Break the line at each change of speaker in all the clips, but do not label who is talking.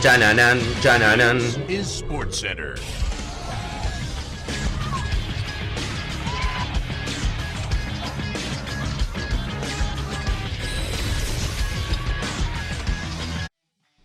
Chananan, chananan.
Is SportsCenter.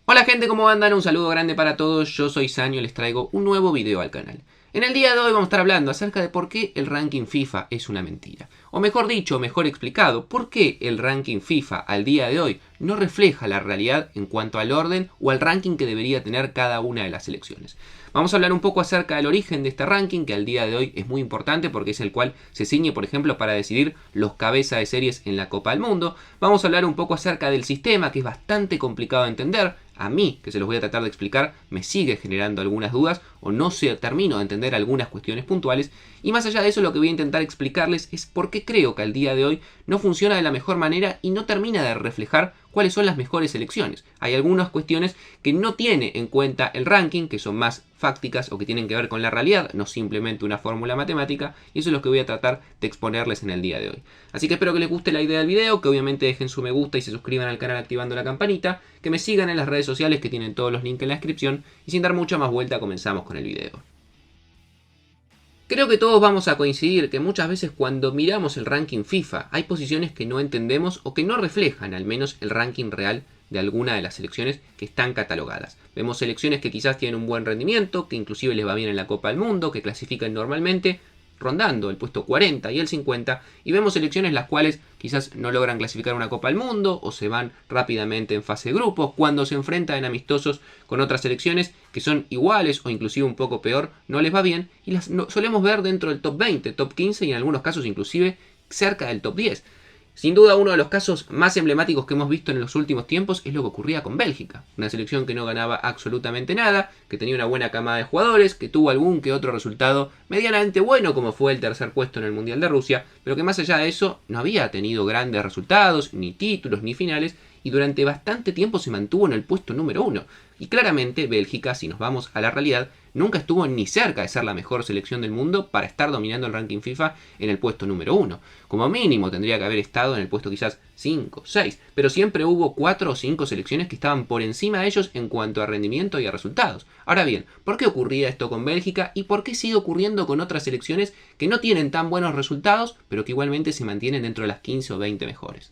Hola gente, ¿cómo andan? Un saludo grande para todos, yo soy Sanio y les traigo un nuevo video al canal. En el día de hoy vamos a estar hablando acerca de por qué el ranking FIFA es una mentira. O mejor dicho, mejor explicado, por qué el ranking FIFA al día de hoy no refleja la realidad en cuanto al orden o al ranking que debería tener cada una de las selecciones. Vamos a hablar un poco acerca del origen de este ranking, que al día de hoy es muy importante porque es el cual se ciñe, por ejemplo, para decidir los cabezas de series en la Copa del Mundo. Vamos a hablar un poco acerca del sistema, que es bastante complicado de entender. A mí, que se los voy a tratar de explicar, me sigue generando algunas dudas o no termino de entender algunas cuestiones puntuales. Y más allá de eso, lo que voy a intentar explicarles es por qué creo que al día de hoy no funciona de la mejor manera y no termina de reflejar cuáles son las mejores selecciones. Hay algunas cuestiones que no tiene en cuenta el ranking, que son más fácticas o que tienen que ver con la realidad, no simplemente una fórmula matemática, y eso es lo que voy a tratar de exponerles en el día de hoy. Así que espero que les guste la idea del video, que obviamente dejen su me gusta y se suscriban al canal activando la campanita, que me sigan en las redes sociales que tienen todos los links en la descripción, y sin dar mucha más vuelta comenzamos con el video. Creo que todos vamos a coincidir que muchas veces cuando miramos el ranking FIFA hay posiciones que no entendemos o que no reflejan al menos el ranking real de alguna de las selecciones que están catalogadas. Vemos selecciones que quizás tienen un buen rendimiento, que inclusive les va bien en la Copa del Mundo, que clasifican normalmente, rondando el puesto 40 y el 50, y vemos selecciones las cuales quizás no logran clasificar una Copa del Mundo o se van rápidamente en fase de grupos cuando se enfrentan en amistosos con otras selecciones que son iguales o inclusive un poco peor, no les va bien y las solemos ver dentro del top 20, top 15 y en algunos casos inclusive cerca del top 10. Sin duda uno de los casos más emblemáticos que hemos visto en los últimos tiempos es lo que ocurría con Bélgica. Una selección que no ganaba absolutamente nada, que tenía una buena camada de jugadores, que tuvo algún que otro resultado medianamente bueno como fue el tercer puesto en el Mundial de Rusia, pero que más allá de eso no había tenido grandes resultados, ni títulos, ni finales, y durante bastante tiempo se mantuvo en el puesto número 1. Y claramente Bélgica, si nos vamos a la realidad, nunca estuvo ni cerca de ser la mejor selección del mundo para estar dominando el ranking FIFA en el puesto número 1. Como mínimo tendría que haber estado en el puesto quizás 5, 6, pero siempre hubo 4 o 5 selecciones que estaban por encima de ellos en cuanto a rendimiento y a resultados. Ahora bien, ¿por qué ocurría esto con Bélgica y por qué sigue ocurriendo con otras selecciones que no tienen tan buenos resultados, pero que igualmente se mantienen dentro de las 15 o 20 mejores?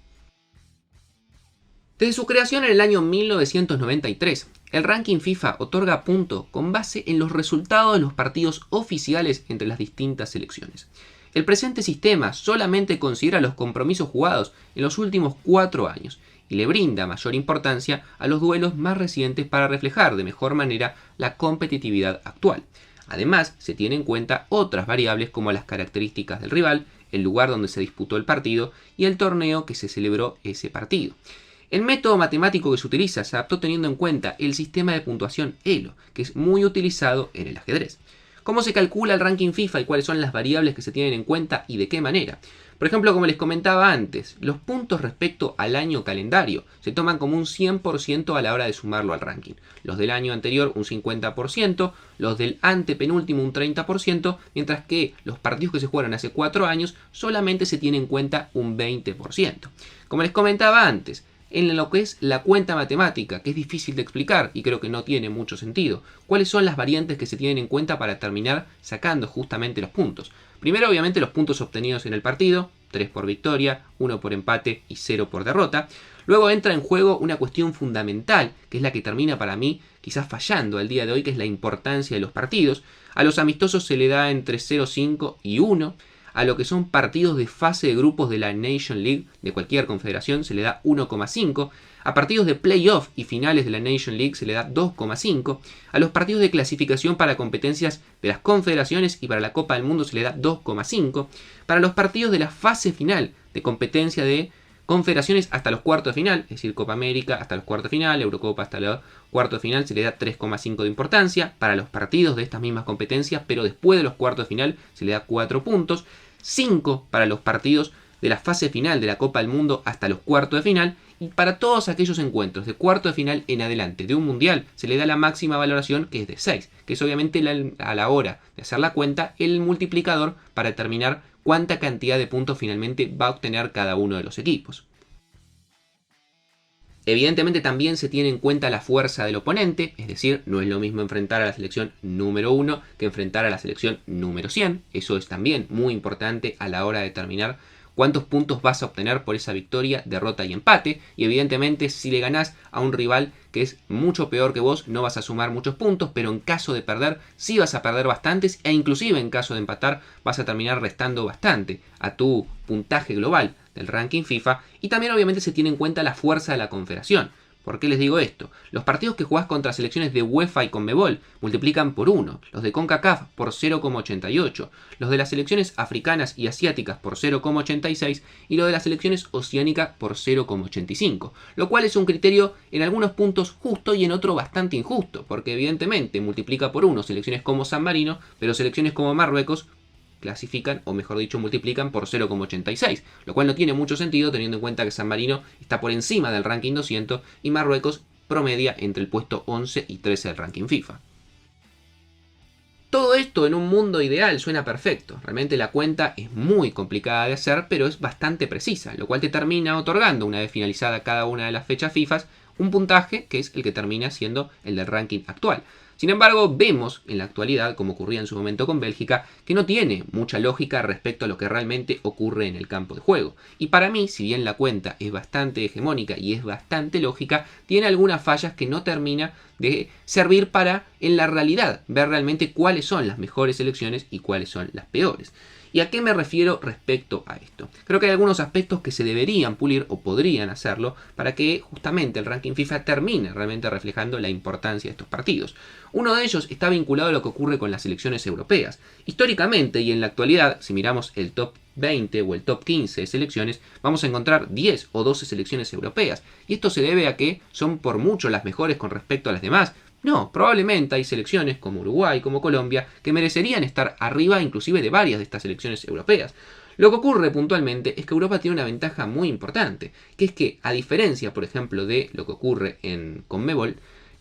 Desde su creación en el año 1993, el ranking FIFA otorga puntos con base en los resultados de los partidos oficiales entre las distintas selecciones. El presente sistema solamente considera los compromisos jugados en los últimos 4 años y le brinda mayor importancia a los duelos más recientes para reflejar de mejor manera la competitividad actual. Además, se tienen en cuenta otras variables como las características del rival, el lugar donde se disputó el partido y el torneo que se celebró ese partido. El método matemático que se utiliza se adaptó teniendo en cuenta el sistema de puntuación ELO, que es muy utilizado en el ajedrez. ¿Cómo se calcula el ranking FIFA y cuáles son las variables que se tienen en cuenta y de qué manera? Por ejemplo, como les comentaba antes, los puntos respecto al año calendario se toman como un 100% a la hora de sumarlo al ranking. Los del año anterior un 50%, los del antepenúltimo un 30%, mientras que los partidos que se jugaron hace 4 años solamente se tiene en cuenta un 20%. Como les comentaba antes, en lo que es la cuenta matemática, que es difícil de explicar y creo que no tiene mucho sentido. ¿Cuáles son las variantes que se tienen en cuenta para terminar sacando justamente los puntos? Primero, obviamente, los puntos obtenidos en el partido, 3 por victoria, 1 por empate y 0 por derrota. Luego entra en juego una cuestión fundamental, que es la que termina para mí quizás fallando al día de hoy, que es la importancia de los partidos. A los amistosos se le da entre 0,5 y 1. A lo que son partidos de fase de grupos de la Nation League de cualquier confederación se le da 1,5. A partidos de playoff y finales de la Nation League se le da 2,5. A los partidos de clasificación para competencias de las confederaciones y para la Copa del Mundo se le da 2,5. Para los partidos de la fase final de competencia de confederaciones hasta los cuartos de final, es decir, Copa América hasta los cuartos de final, Eurocopa hasta los cuartos de final, se le da 3,5 de importancia. Para los partidos de estas mismas competencias, pero después de los cuartos de final, se le da 4 puntos. 5 para los partidos de la fase final de la Copa del Mundo hasta los cuartos de final, y para todos aquellos encuentros de cuarto de final en adelante de un mundial se le da la máxima valoración, que es de 6, que es obviamente a la hora de hacer la cuenta el multiplicador para determinar cuánta cantidad de puntos finalmente va a obtener cada uno de los equipos. Evidentemente también se tiene en cuenta la fuerza del oponente, es decir, no es lo mismo enfrentar a la selección número 1 que enfrentar a la selección número 100. Eso es también muy importante a la hora de determinar cuántos puntos vas a obtener por esa victoria, derrota y empate. Y evidentemente si le ganás a un rival que es mucho peor que vos, no vas a sumar muchos puntos, pero en caso de perder, sí vas a perder bastantes, e inclusive en caso de empatar, vas a terminar restando bastante a tu puntaje global del ranking FIFA. Y también obviamente se tiene en cuenta la fuerza de la confederación. ¿Por qué les digo esto? Los partidos que jugás contra selecciones de UEFA y CONMEBOL multiplican por 1, los de CONCACAF por 0,88, los de las selecciones africanas y asiáticas por 0,86 y los de las selecciones oceánicas por 0,85, lo cual es un criterio en algunos puntos justo y en otro bastante injusto, porque evidentemente multiplica por 1 selecciones como San Marino, pero selecciones como Marruecos clasifican, o mejor dicho, multiplican por 0,86, lo cual no tiene mucho sentido teniendo en cuenta que San Marino está por encima del ranking 200 y Marruecos promedia entre el puesto 11 y 13 del ranking FIFA. Todo esto en un mundo ideal suena perfecto, realmente la cuenta es muy complicada de hacer, pero es bastante precisa, lo cual te termina otorgando, una vez finalizada cada una de las fechas FIFA, un puntaje que es el que termina siendo el del ranking actual. Sin embargo, vemos en la actualidad, como ocurría en su momento con Bélgica, que no tiene mucha lógica respecto a lo que realmente ocurre en el campo de juego. Y para mí, si bien la cuenta es bastante hegemónica y es bastante lógica, tiene algunas fallas que no termina de servir para, en la realidad, ver realmente cuáles son las mejores selecciones y cuáles son las peores. ¿Y a qué me refiero respecto a esto? Creo que hay algunos aspectos que se deberían pulir o podrían hacerlo para que justamente el ranking FIFA termine realmente reflejando la importancia de estos partidos. Uno de ellos está vinculado a lo que ocurre con las selecciones europeas. Históricamente y en la actualidad, si miramos el top 20 o el top 15 de selecciones, vamos a encontrar 10 o 12 selecciones europeas. Y esto se debe a que son por mucho las mejores con respecto a las demás. No, probablemente hay selecciones como Uruguay, como Colombia, que merecerían estar arriba inclusive de varias de estas selecciones europeas. Lo que ocurre puntualmente es que Europa tiene una ventaja muy importante, que es que, a diferencia, por ejemplo, de lo que ocurre en CONMEBOL,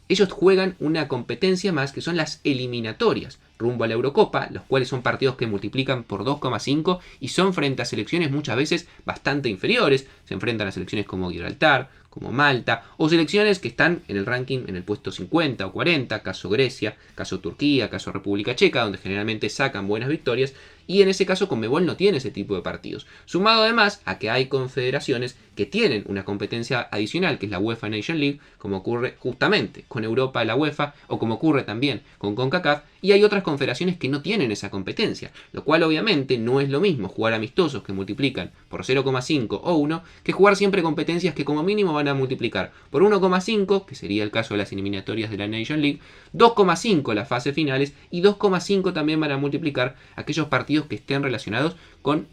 ellos juegan una competencia más que son las eliminatorias rumbo a la Eurocopa, los cuales son partidos que multiplican por 2,5 y son frente a selecciones muchas veces bastante inferiores. Se enfrentan a selecciones como Gibraltar, como Malta, o selecciones que están en el ranking en el puesto 50 o 40, caso Grecia, caso Turquía, caso República Checa, donde generalmente sacan buenas victorias, y en ese caso CONMEBOL no tiene ese tipo de partidos. Sumado además a que hay confederaciones que tienen una competencia adicional, que es la UEFA Nation League, como ocurre justamente con Europa la UEFA, o como ocurre también con CONCACAF, y hay otras confederaciones que no tienen esa competencia, lo cual obviamente no es lo mismo jugar amistosos que multiplican por 0,5 o 1, que jugar siempre competencias que como mínimo van a multiplicar por 1,5, que sería el caso de las eliminatorias de la Nation League, 2,5 las fases finales y 2,5 también van a multiplicar aquellos partidos que estén relacionados con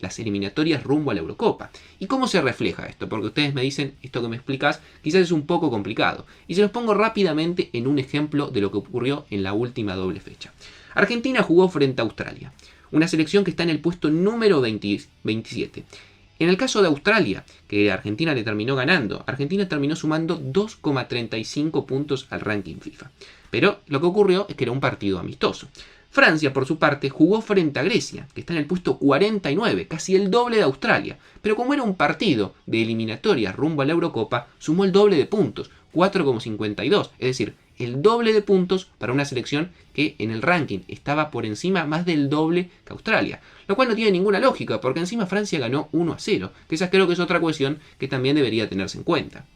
las eliminatorias rumbo a la Eurocopa. ¿Y cómo se refleja esto? Porque ustedes me dicen, esto que me explicas quizás es un poco complicado. Y se los pongo rápidamente en un ejemplo de lo que ocurrió en la última doble fecha. Argentina jugó frente a Australia, una selección que está en el puesto número 27. En el caso de Australia, que Argentina le terminó ganando, Argentina terminó sumando 2,35 puntos al ranking FIFA. Pero lo que ocurrió es que era un partido amistoso. Francia, por su parte, jugó frente a Grecia, que está en el puesto 49, casi el doble de Australia. Pero como era un partido de eliminatoria rumbo a la Eurocopa, sumó el doble de puntos, 4,52, es decir, el doble de puntos para una selección que en el ranking estaba por encima más del doble que Australia. Lo cual no tiene ninguna lógica, porque encima Francia ganó 1-0, que esa creo que es otra cuestión que también debería tenerse en cuenta.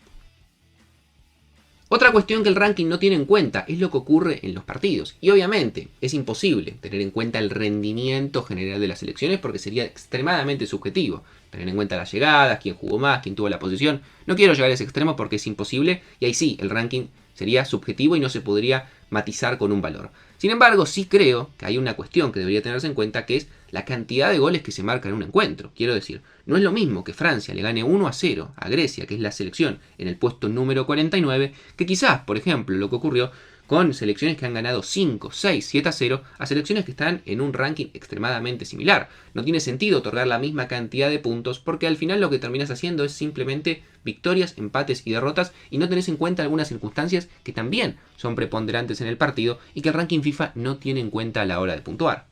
Otra cuestión que el ranking no tiene en cuenta es lo que ocurre en los partidos. Y obviamente es imposible tener en cuenta el rendimiento general de las selecciones porque sería extremadamente subjetivo. Tener en cuenta las llegadas, quién jugó más, quién tuvo la posición. No quiero llegar a ese extremo porque es imposible y ahí sí, el ranking sería subjetivo y no se podría matizar con un valor. Sin embargo, sí creo que hay una cuestión que debería tenerse en cuenta, que es la cantidad de goles que se marca en un encuentro. Quiero decir, no es lo mismo que Francia le gane 1-0 a Grecia, que es la selección en el puesto número 49, que quizás, por ejemplo, lo que ocurrió con selecciones que han ganado 5, 6, 7-0 a selecciones que están en un ranking extremadamente similar. No tiene sentido otorgar la misma cantidad de puntos porque al final lo que terminas haciendo es simplemente victorias, empates y derrotas y no tenés en cuenta algunas circunstancias que también son preponderantes en el partido y que el ranking FIFA no tiene en cuenta a la hora de puntuar.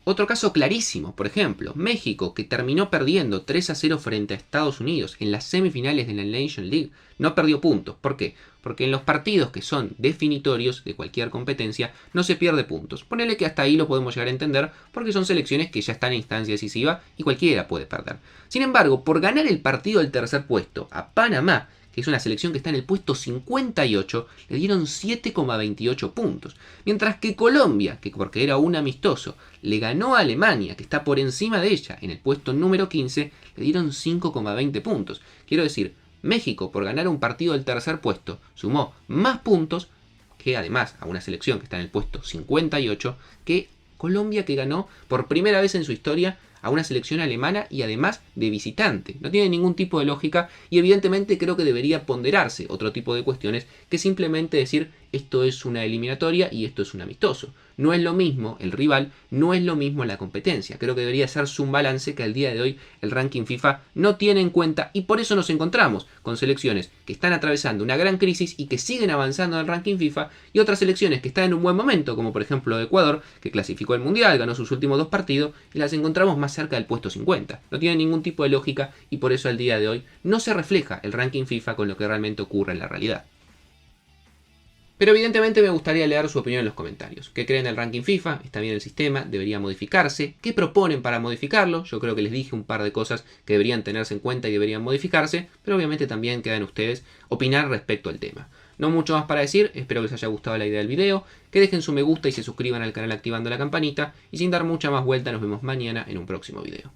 Otro caso clarísimo, por ejemplo, México, que terminó perdiendo 3-0 frente a Estados Unidos en las semifinales de la Nation League, no perdió puntos. ¿Por qué? Porque en los partidos que son definitorios de cualquier competencia no se pierde puntos. Ponele que hasta ahí lo podemos llegar a entender porque son selecciones que ya están en instancia decisiva y cualquiera puede perder. Sin embargo, por ganar el partido del tercer puesto a Panamá, que es una selección que está en el puesto 58, le dieron 7,28 puntos. Mientras que Colombia, que porque era un amistoso, le ganó a Alemania, que está por encima de ella, en el puesto número 15, le dieron 5,20 puntos. Quiero decir, México, por ganar un partido del tercer puesto, sumó más puntos que además a una selección que está en el puesto 58, que Colombia, que ganó por primera vez en su historia a una selección alemana y además de visitante. No tiene ningún tipo de lógica y evidentemente creo que debería ponderarse otro tipo de cuestiones que simplemente decir esto es una eliminatoria y esto es un amistoso. No es lo mismo el rival, no es lo mismo la competencia. Creo que debería hacerse un balance que al día de hoy el ranking FIFA no tiene en cuenta y por eso nos encontramos con selecciones que están atravesando una gran crisis y que siguen avanzando en el ranking FIFA y otras selecciones que están en un buen momento, como por ejemplo Ecuador, que clasificó al Mundial, ganó sus últimos 2 partidos y las encontramos más cerca del puesto 50. No tiene ningún tipo de lógica y por eso al día de hoy no se refleja el ranking FIFA con lo que realmente ocurre en la realidad. Pero evidentemente me gustaría leer su opinión en los comentarios. ¿Qué creen del ranking FIFA? ¿Está bien el sistema? ¿Debería modificarse? ¿Qué proponen para modificarlo? Yo creo que les dije un par de cosas que deberían tenerse en cuenta y deberían modificarse, pero obviamente también quedan ustedes opinar respecto al tema. No mucho más para decir, espero que les haya gustado la idea del video, que dejen su me gusta y se suscriban al canal activando la campanita, y sin dar mucha más vuelta nos vemos mañana en un próximo video.